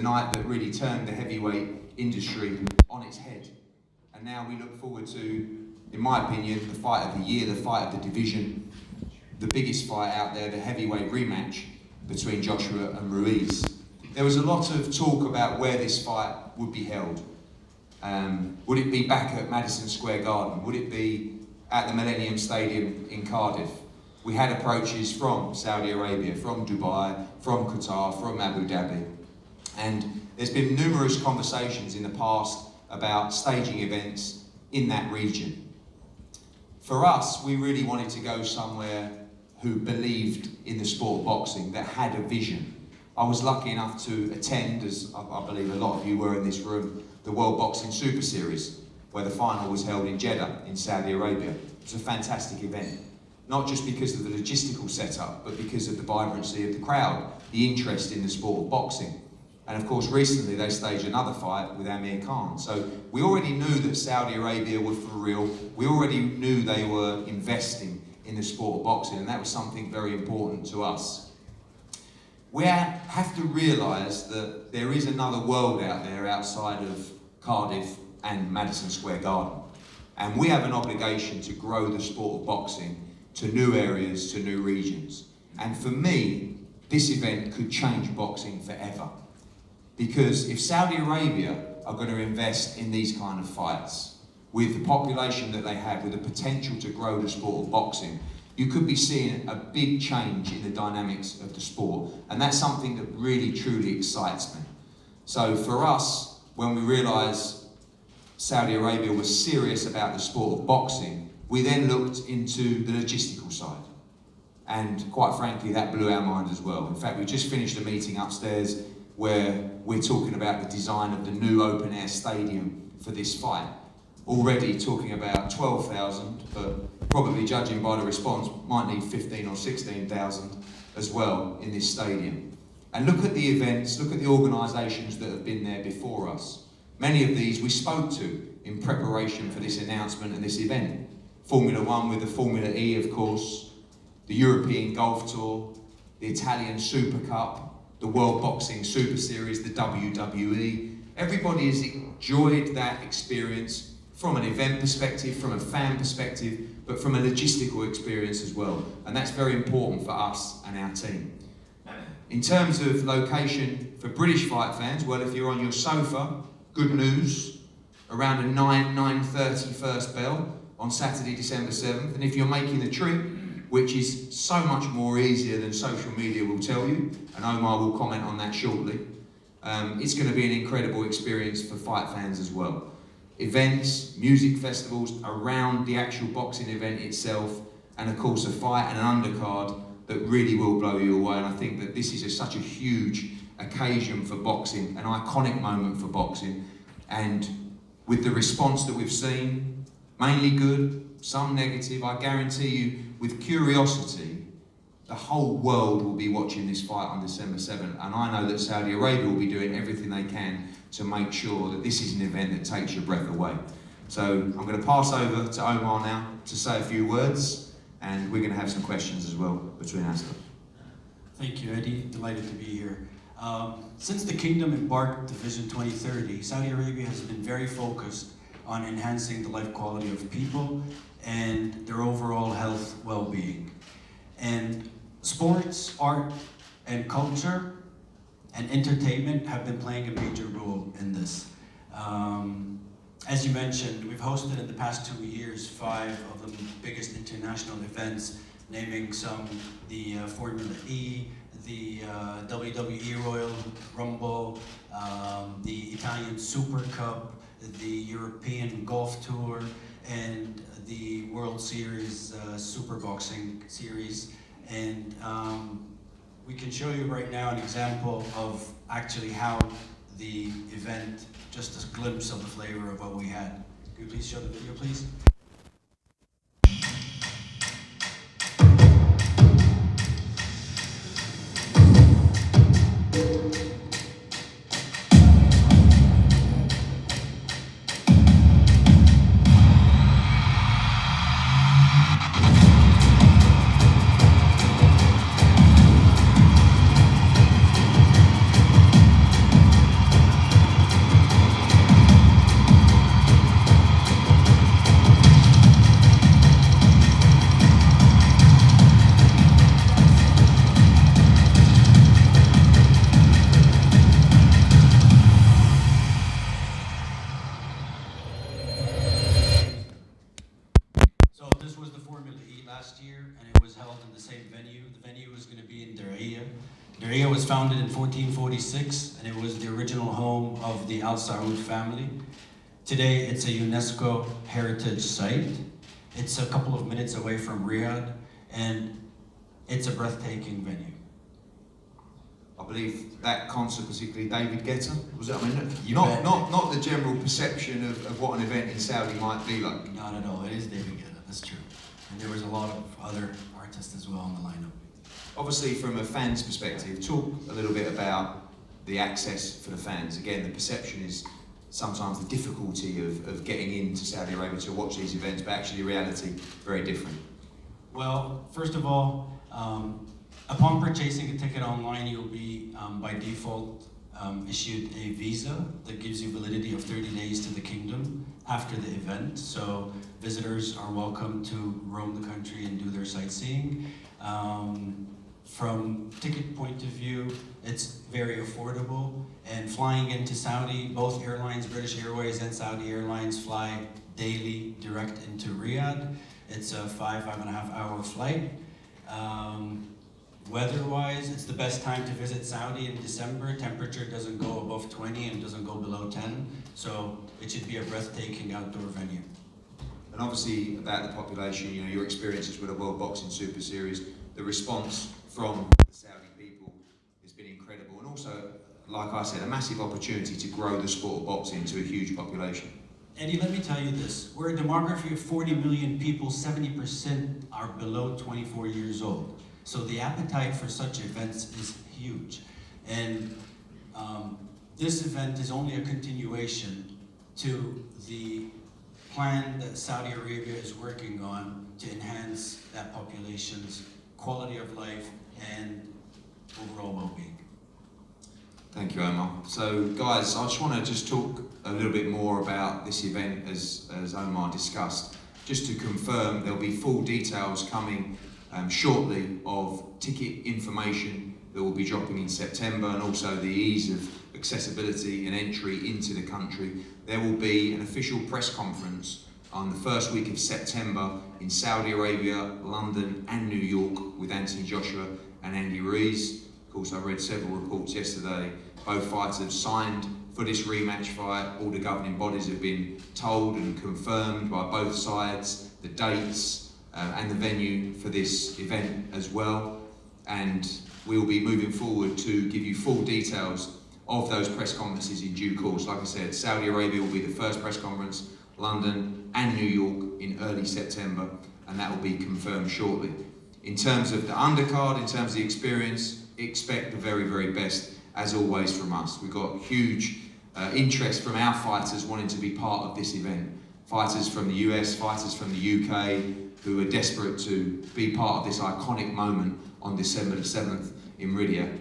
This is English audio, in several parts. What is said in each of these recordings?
night that really turned the heavyweight industry on its head. And now we look forward to, in my opinion, the fight of the year, the fight of the division, the biggest fight out there, the heavyweight rematch between Joshua and Ruiz. There was a lot of talk about where this fight would be held. Would it be back at Madison Square Garden? Would it be at the Millennium Stadium in Cardiff? We had approaches from Saudi Arabia, from Dubai, from Qatar, from Abu Dhabi. And there's been numerous conversations in the past about staging events in that region. For us, we really wanted to go somewhere who believed in the sport of boxing, that had a vision. I was lucky enough to attend, as I believe a lot of you were in this room, the World Boxing Super Series, where the final was held in Jeddah in Saudi Arabia. It was a fantastic event, not just because of the logistical setup, but because of the vibrancy of the crowd, the interest in the sport of boxing. And of course, recently they staged another fight with Amir Khan. So we already knew that Saudi Arabia were for real. We already knew they were investing in the sport of boxing, and that was something very important to us. We have to realise that there is another world out there outside of Cardiff and Madison Square Garden. And we have an obligation to grow the sport of boxing to new areas, to new regions. And for me, this event could change boxing forever. Because if Saudi Arabia are going to invest in these kind of fights, with the population that they have, with the potential to grow the sport of boxing, you could be seeing a big change in the dynamics of the sport. And that's something that really, truly excites me. So for us, when we realised Saudi Arabia was serious about the sport of boxing, we then looked into the logistical side. And quite frankly, that blew our mind as well. In fact, we just finished a meeting upstairs where we're talking about the design of the new open-air stadium for this fight. Already talking about 12,000, but probably judging by the response, might need 15 or 16,000 as well in this stadium. And look at the events, look at the organisations that have been there before us. Many of these we spoke to in preparation for this announcement and this event. Formula One with the Formula E, of course, the European Golf Tour, the Italian Super Cup, the World Boxing Super Series, the WWE. Everybody has enjoyed that experience from an event perspective, from a fan perspective, but from a logistical experience as well. And that's very important for us and our team. In terms of location for British fight fans, well, if you're on your sofa, good news, around a 9:30 first bell on Saturday, December 7th. And if you're making the trip, which is so much more easier than social media will tell you, and Omar will comment on that shortly, it's going to be an incredible experience for fight fans as well. Events, music festivals around the actual boxing event itself, and of course a fight and an undercard that really will blow you away. And I think that this is such a huge occasion for boxing, an iconic moment for boxing. And with the response that we've seen, mainly good, some negative, I guarantee you, with curiosity, the whole world will be watching this fight on December 7th. And I know that Saudi Arabia will be doing everything they can to make sure that this is an event that takes your breath away. So I'm going to pass over to Omar now to say a few words, and we're going to have some questions as well between us. Thank you, Eddie. Delighted to be here. Since the Kingdom embarked to Vision 2030, Saudi Arabia has been very focused on enhancing the life quality of people and their overall health well-being. And sports, art, and culture and entertainment have been playing a major role in this. As you mentioned, we've hosted in the past 2 years 5 of the biggest international events, naming some: the Formula E, the WWE Royal Rumble, the Italian Super Cup, the European Golf Tour, and the World Series Super Boxing Series. And we can show you right now an example of actually how the event, just a glimpse of the flavor of what we had. Could you please show the video, please? was founded in 1446, and it was the original home of the Al Saud family. Today, it's a UNESCO heritage site. It's a couple of minutes away from Riyadh, and it's a breathtaking venue. I believe that concert, particularly David Guetta, was it? I mean, You not, bet. not the general perception of what an event in Saudi might be like. Not at all, it is David Guetta, that's true. And there was a lot of other artists as well on the lineup. Obviously, from a fan's perspective, talk a little bit about the access for the fans. Again, the perception is sometimes the difficulty of getting into Saudi Arabia to watch these events, but actually reality, very different. Well, first of all, upon purchasing a ticket online, you'll be, by default, issued a visa that gives you validity of 30 days to the kingdom after the event. So visitors are welcome to roam the country and do their sightseeing. From ticket point of view, it's very affordable. And flying into Saudi, both airlines, British Airways and Saudi Airlines, fly daily direct into Riyadh. It's a 5.5 hour flight. Weather-wise, it's the best time to visit Saudi in December. Temperature doesn't go above 20 and doesn't go below 10, so it should be a breathtaking outdoor venue. And obviously, about the population, you know, your experiences with the World Boxing Super Series, the response from the Saudi people has been incredible. And also, like I said, a massive opportunity to grow the sport of boxing to a huge population. Eddie, let me tell you this. We're a demography of 40 million people, 70% are below 24 years old. So the appetite for such events is huge. And this event is only a continuation to the plan that Saudi Arabia is working on to enhance that population's quality of life and overall well-being. Thank you, Omar. So, guys, I just want to talk a little bit more about this event as Omar discussed. Just to confirm, there'll be full details coming shortly of ticket information that will be dropping in September, and also the ease of accessibility and entry into the country. There will be an official press conference on the first week of September in Saudi Arabia, London and New York with Anthony Joshua and Andy Ruiz. Of course, I read several reports yesterday. Both fighters have signed for this rematch fight. All the governing bodies have been told and confirmed by both sides the dates and the venue for this event as well. And we'll be moving forward to give you full details of those press conferences in due course. Like I said, Saudi Arabia will be the first press conference, London and New York in early September, and that will be confirmed shortly. In terms of the undercard, in terms of the experience, expect the very, very best, as always, from us. We've got huge interest from our fighters wanting to be part of this event. Fighters from the US, fighters from the UK, who are desperate to be part of this iconic moment on December the 7th in Riyadh,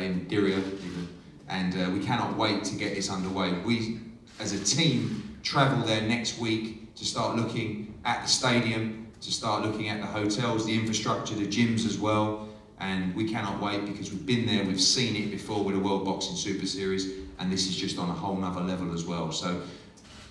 in Diriyah even. And we cannot wait to get this underway. We, as a team, travel there next week to start looking at the stadium, to start looking at the hotels, the infrastructure, the gyms as well. And we cannot wait because we've been there, we've seen it before with the World Boxing Super Series, and this is just on a whole nother level as well. So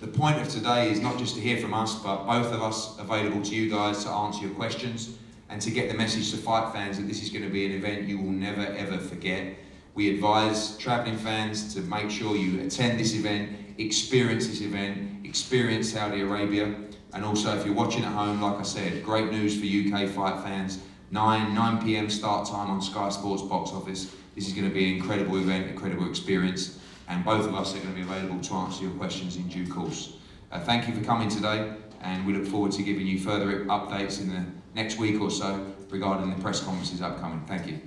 the point of today is not just to hear from us, but both of us available to you guys to answer your questions and to get the message to fight fans that this is going to be an event you will never ever forget. We advise travelling fans to make sure you attend this event, experience this event, experience Saudi Arabia, and also if you're watching at home, like I said, great news for UK fight fans. 9 p.m. start time on Sky Sports box office. This is going to be an incredible event, incredible experience, and both of us are going to be available to answer your questions in due course. Thank you for coming today, and we look forward to giving you further updates in the next week or so regarding the press conferences upcoming. Thank you.